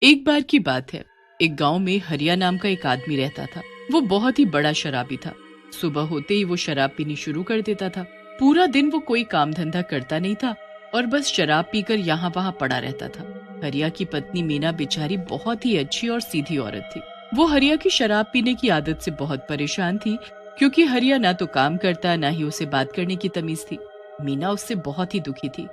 एक बार की बात है, एक गांव में हरिया नाम का एक आदमी रहता था। वो बहुत ही बड़ा शराबी था। सुबह होते ही वो शराब पीनी शुरू कर देता था। पूरा दिन वो कोई काम धंधा करता नहीं था और बस शराब पीकर यहाँ वहाँ पड़ा रहता था। हरिया की पत्नी मीना बेचारी बहुत ही अच्छी और सीधी औरत थी। वो हरिया की शराब पीने की आदत से बहुत परेशान थी, क्योंकि हरिया ना तो काम करता, ना ही उसे बात करने की तमीज थी। मीना उससे बहुत ही दुखी थी,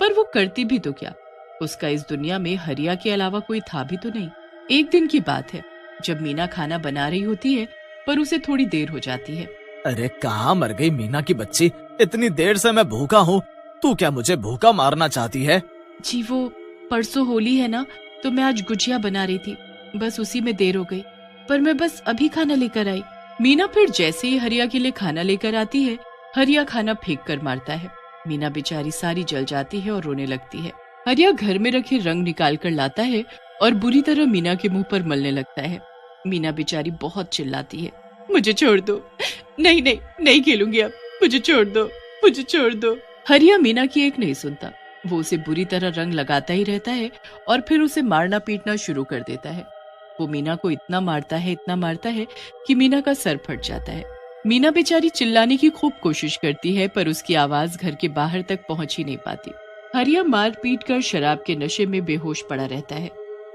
पर वो करती भी तो क्या। उसका इस दुनिया में हरिया के अलावा कोई था भी तो नहीं। एक दिन की बात है, जब मीना खाना बना रही होती है, पर उसे थोड़ी देर हो जाती है। अरे कहाँ मर गई मीना की बच्ची, इतनी देर से मैं भूखा हूँ। तू क्या मुझे भूखा मारना चाहती है? जी वो परसों होली है ना, तो मैं आज गुजिया बना रही थी, बस उसी में देर हो गई। पर मैं बस अभी खाना लेकर आई। मीना फिर जैसे ही हरिया के लिए खाना लेकर आती है, हरिया खाना फेंक कर मारता है। मीना बेचारी सारी जल जाती है और रोने लगती है। हरिया घर में रखे रंग निकाल कर लाता है और बुरी तरह मीना के मुंह पर मलने लगता है। मीना बेचारी बहुत चिल्लाती है, मुझे छोड़ दो, नहीं नहीं नहीं खेलूंगी अब, मुझे छोड़ दो, मुझे छोड़ दो। हरिया मीना की एक नहीं सुनता। वो उसे बुरी तरह रंग लगाता ही रहता है और फिर उसे मारना पीटना शुरू कर देता है। वो मीना को इतना मारता है कि मीना का सर फट जाता है। मीना बेचारी चिल्लाने की खूब कोशिश करती है, पर उसकी आवाज घर के बाहर तक पहुंच ही नहीं पाती। हरिया मार पीट कर शराब के नशे में बेहोश पड़ा रहता है।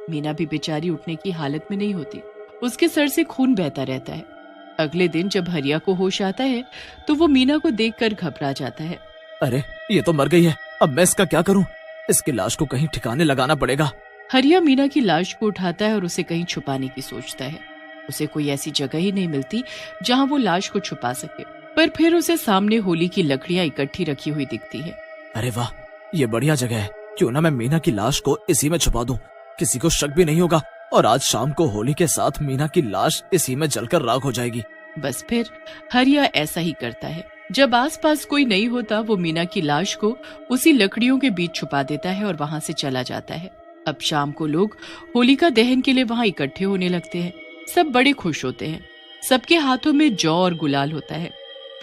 मीना भी बेचारी उठने की हालत में नहीं होती। उसके सर से खून बहता रहता है। अगले दिन जब हरिया को होश आता है, तो वो मीना को देखकर घबरा जाता है। अरे ये तो मर गई है, अब मैं इसका क्या करूँ? इसकी लाश को कहीं ठिकाने लगाना पड़ेगा। हरिया मीना की लाश को उठाता है और उसे कहीं छुपाने की सोचता है। उसे कोई ऐसी जगह ही नहीं मिलती जहाँ वो लाश को छुपा सके। पर फिर उसे सामने होली की लकड़ियां इकट्ठी रखी हुई दिखती है। अरे वाह, ये बढ़िया जगह है। क्यों ना मैं मीना की लाश को इसी में छुपा दूं, किसी को शक भी नहीं होगा और आज शाम को होली के साथ मीना की लाश इसी में जलकर राख हो जाएगी। बस फिर हरिया ऐसा ही करता है। जब आसपास कोई नहीं होता, वो मीना की लाश को उसी लकड़ियों के बीच छुपा देता है और वहां से चला जाता है। अब शाम को लोग होलिका दहन के लिए वहां इकट्ठे होने लगते हैं। सब बड़े खुश होते हैं। सबके हाथों में जौ और गुलाल होता है।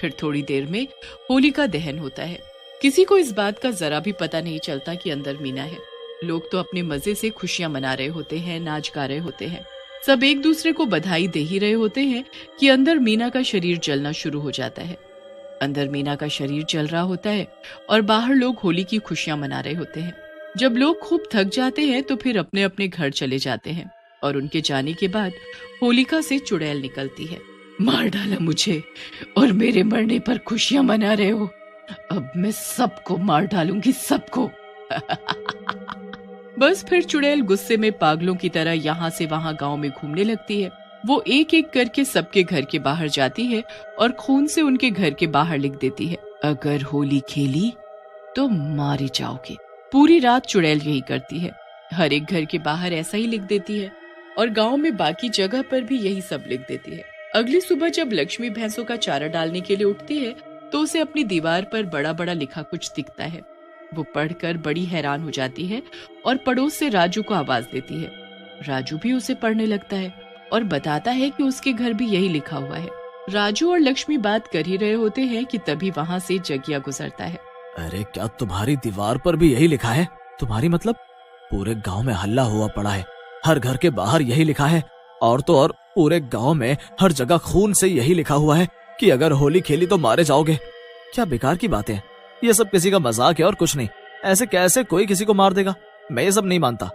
फिर थोड़ी देर में होलिका दहन होता है। किसी को इस बात का जरा भी पता नहीं चलता कि अंदर मीना है। लोग तो अपने मजे से खुशियां मना रहे होते हैं, नाच गा रहे होते हैं। सब एक दूसरे को बधाई दे ही रहे होते हैं कि अंदर मीना का शरीर जलना शुरू हो जाता है। अंदर मीना का शरीर जल रहा होता है और बाहर लोग होली की खुशियां मना रहे होते हैं। जब लोग खूब थक जाते हैं तो फिर अपने अपने घर चले जाते हैं और उनके जाने के बाद होलिका से चुड़ैल निकलती है। मार डाला मुझे और मेरे मरने पर खुशियां मना रहे हो, अब मैं सबको मार डालूंगी, सबको। बस फिर चुड़ैल गुस्से में पागलों की तरह यहाँ से वहां गांव में घूमने लगती है। वो एक एक करके सबके घर के बाहर जाती है और खून से उनके घर के बाहर लिख देती है, अगर होली खेली तो मारे जाओगे। पूरी रात चुड़ैल यही करती है। हर एक घर के बाहर ऐसा ही लिख देती है और गांव में बाकी जगह पर भी यही सब लिख देती है। अगली सुबह जब लक्ष्मी भैंसों का चारा डालने के लिए उठती है, तो उसे अपनी दीवार पर बड़ा बड़ा लिखा कुछ दिखता है। वो पढ़कर बड़ी हैरान हो जाती है और पड़ोस से राजू को आवाज देती है। राजू भी उसे पढ़ने लगता है और बताता है कि उसके घर भी यही लिखा हुआ है। राजू और लक्ष्मी बात कर ही रहे होते हैं कि तभी वहाँ से जगिया गुजरता है। अरे क्या तुम्हारी दीवार पर भी यही लिखा है? तुम्हारी मतलब पूरे गांव में हल्ला हुआ पड़ा है, हर घर के बाहर यही लिखा है, और तो और पूरे गांव में हर जगह खून से यही लिखा हुआ है कि अगर होली खेली तो मारे जाओगे। क्या बेकार की बातें हैं, ये सब किसी का मजाक है और कुछ नहीं। ऐसे कैसे कोई किसी को मार देगा? मैं ये सब नहीं मानता।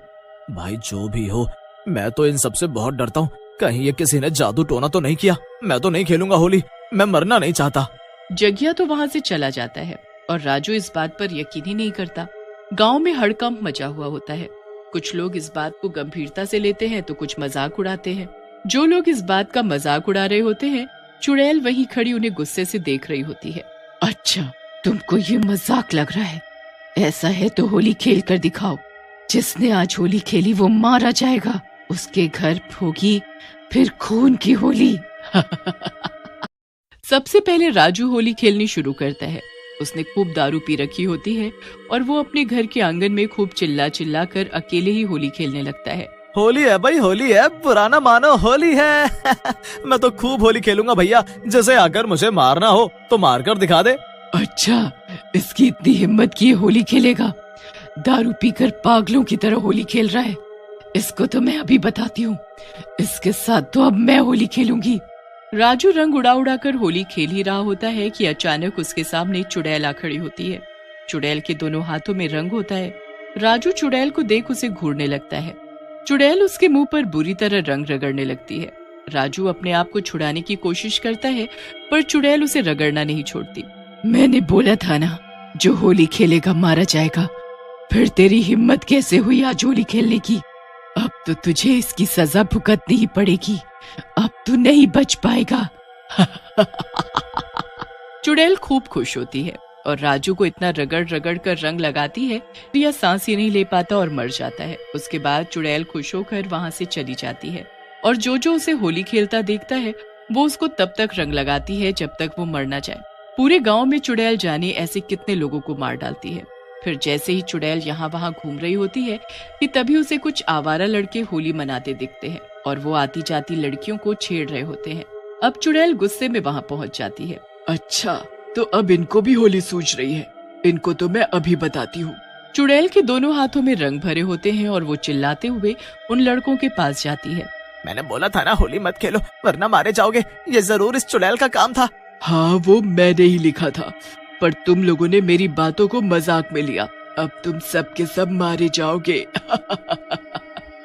भाई जो भी हो, मैं तो इन सब से बहुत डरता हूँ। कहीं ये किसी ने जादू टोना तो नहीं किया। मैं तो नहीं खेलूंगा होली, मैं मरना नहीं चाहता। जगिया तो वहाँ से चला जाता है और राजू इस बात पर यकीन ही नहीं करता। गांव में हड़कंप मचा हुआ होता है। कुछ लोग इस बात को गंभीरता से लेते हैं तो कुछ मजाक उड़ाते हैं। जो लोग इस बात का मजाक उड़ा रहे होते हैं, चुड़ैल वहीं खड़ी उन्हें गुस्से से देख रही होती है। अच्छा, तुमको ये मजाक लग रहा है? ऐसा है तो होली खेल कर दिखाओ। जिसने आज होली खेली वो मारा जाएगा। उसके घर होगी फिर खून की होली। सबसे पहले राजू होली खेलनी शुरू करता है। उसने खूब दारू पी रखी होती है और वो अपने घर के आंगन में खूब चिल्ला चिल्ला कर अकेले ही होली खेलने लगता है। होली है भाई, होली है, पुराना मानो होली है। मैं तो खूब होली खेलूंगा भैया। जैसे अगर मुझे मारना हो तो मार कर दिखा दे। अच्छा, इसकी इतनी हिम्मत की होली खेलेगा? दारू पीकर पागलों की तरह होली खेल रहा है। इसको तो मैं अभी बताती हूँ, इसके साथ तो अब मैं होली खेलूंगी। राजू रंग उड़ा उड़ा कर होली खेल ही रहा होता है कि अचानक उसके सामने चुड़ैल आ खड़ी होती है। चुड़ैल के दोनों हाथों में रंग होता है। राजू चुड़ैल को देख उसे घूरने लगता है। चुड़ैल उसके मुंह पर बुरी तरह रंग रगड़ने लगती है। राजू अपने आप को छुड़ाने की कोशिश करता है, पर चुड़ैल उसे रगड़ना नहीं छोड़ती। मैंने बोला था ना, जो होली खेलेगा मारा जाएगा। फिर तेरी हिम्मत कैसे हुई आज होली खेलने की? अब तो तुझे इसकी सजा भुगतनी ही पड़ेगी। अब तू नहीं बच पाएगा। चुड़ैल खूब खुश होती है और राजू को इतना रगड़ रगड़ कर रंग लगाती है कि यह सांस ही नहीं ले पाता और मर जाता है। उसके बाद चुड़ैल खुश होकर वहां से चली जाती है और जो जो उसे होली खेलता देखता है वो उसको तब तक रंग लगाती है जब तक वो मर ना जाए। पूरे गांव में चुड़ैल जाने ऐसे कितने लोगों को मार डालती है। फिर जैसे ही चुड़ैल यहाँ वहाँ घूम रही होती है कि तभी उसे कुछ आवारा लड़के होली मनाते दिखते हैं और वो आती जाती लड़कियों को छेड़ रहे होते हैं। अब चुड़ैल गुस्से में वहाँ पहुँच जाती है। अच्छा, तो अब इनको भी होली सूझ रही है, इनको तो मैं अभी बताती हूँ। चुड़ैल के दोनों हाथों में रंग भरे होते हैं और वो चिल्लाते हुए उन लड़कों के पास जाती है। मैंने बोला था ना होली मत खेलो वरना मारे जाओगे, ये जरूर इस चुड़ैल का काम था। हाँ, वो मैंने ही लिखा था, पर तुम लोगों ने मेरी बातों को मजाक में लिया। अब तुम सब के सब मारे जाओगे।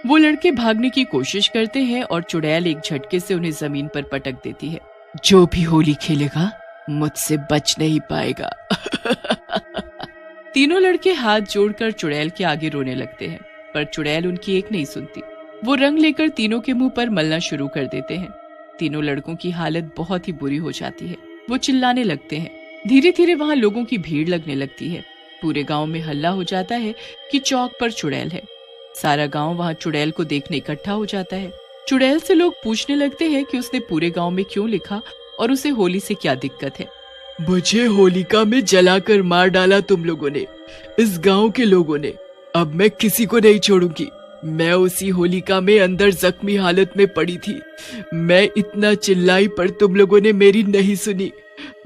वो लड़के भागने की कोशिश करते हैं और चुड़ैल एक झटके से उन्हें जमीन पर पटक देती है। जो भी होली खेलेगा मुझसे बच नहीं पाएगा। तीनों लड़के हाथ जोड़कर चुड़ैल के आगे रोने लगते हैं, पर चुड़ैल उनकी एक नहीं सुनती। वो रंग लेकर तीनों के मुंह पर मलना शुरू कर देते हैं। तीनों लड़कों की हालत बहुत ही बुरी हो जाती है। वो चिल्लाने लगते हैं। धीरे धीरे वहाँ लोगों की भीड़ लगने लगती है। पूरे गांव में हल्ला हो जाता है कि चौक पर चुड़ैल है। सारा गांव वहाँ चुड़ैल को देखने इकट्ठा हो जाता है। चुड़ैल से लोग पूछने लगते हैं कि उसने पूरे गांव में क्यों लिखा और उसे होली से क्या दिक्कत है। मुझे होलिका में जलाकर मार डाला तुम लोगों ने, इस गांव के लोगों ने। अब मैं किसी को नहीं छोड़ूंगी। मैं उसी होलिका में अंदर जख्मी हालत में पड़ी थी। मैं इतना चिल्लाई पर तुम लोगों ने मेरी नहीं सुनी,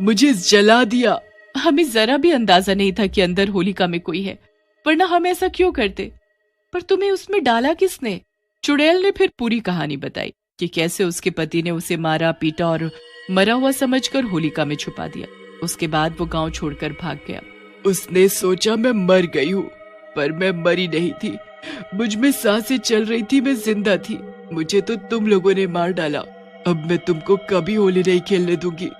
मुझे जला दिया। हमें जरा भी अंदाजा नहीं था कि अंदर होलिका में कोई है, वरना हम ऐसा क्यों करते। पर तुम्हें उसमें डाला किसने? चुड़ैल ने फिर पूरी कहानी बताई कि कैसे उसके पति ने उसे मारा पीटा और मरा हुआ समझकर होलिका में छुपा दिया। उसके बाद वो गांव छोड़कर भाग गया। उसने सोचा मैं मर गई हूँ, पर मैं मरी नहीं थी। मुझ में सांसें चल रही थी, मैं जिंदा थी। मुझे तो तुम लोगों ने मार डाला। अब मैं तुमको कभी होली नहीं खेलने दूंगी,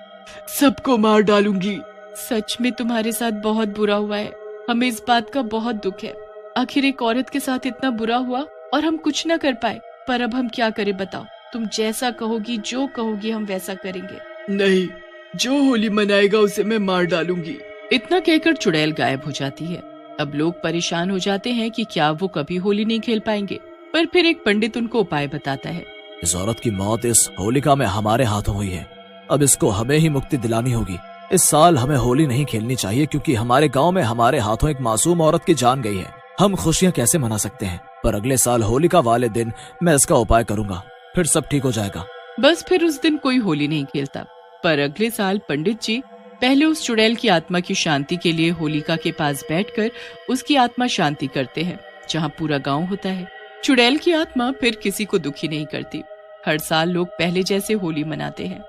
सबको मार डालूंगी। सच में तुम्हारे साथ बहुत बुरा हुआ है, हमें इस बात का बहुत दुख है। आखिर एक औरत के साथ इतना बुरा हुआ और हम कुछ न कर पाए। पर अब हम क्या करें बताओ? तुम जैसा कहोगी, जो कहोगी हम वैसा करेंगे। नहीं, जो होली मनाएगा उसे मैं मार डालूंगी। इतना कहकर चुड़ैल गायब हो जाती है। अब लोग परेशान हो जाते हैं कि क्या वो कभी होली नहीं खेल पाएंगे। पर फिर एक पंडित उनको उपाय बताता है। इस औरत की मौत इस होलिका में हमारे हाथों हुई है, अब इसको हमें ही मुक्ति दिलानी होगी। इस साल हमें होली नहीं खेलनी चाहिए क्योंकि हमारे गांव में हमारे हाथों एक मासूम औरत की जान गई है। हम खुशियां कैसे मना सकते हैं? पर अगले साल होलिका वाले दिन मैं इसका उपाय करूंगा, फिर सब ठीक हो जाएगा। बस फिर उस दिन कोई होली नहीं खेलता। पर अगले साल पंडित जी पहले उस चुड़ैल की आत्मा की शांति के लिए होलिका के पास बैठकर उसकी आत्मा शांति करते हैं, जहाँ पूरा गांव होता है। चुड़ैल की आत्मा फिर किसी को दुखी नहीं करती। हर साल लोग पहले जैसे होली मनाते हैं।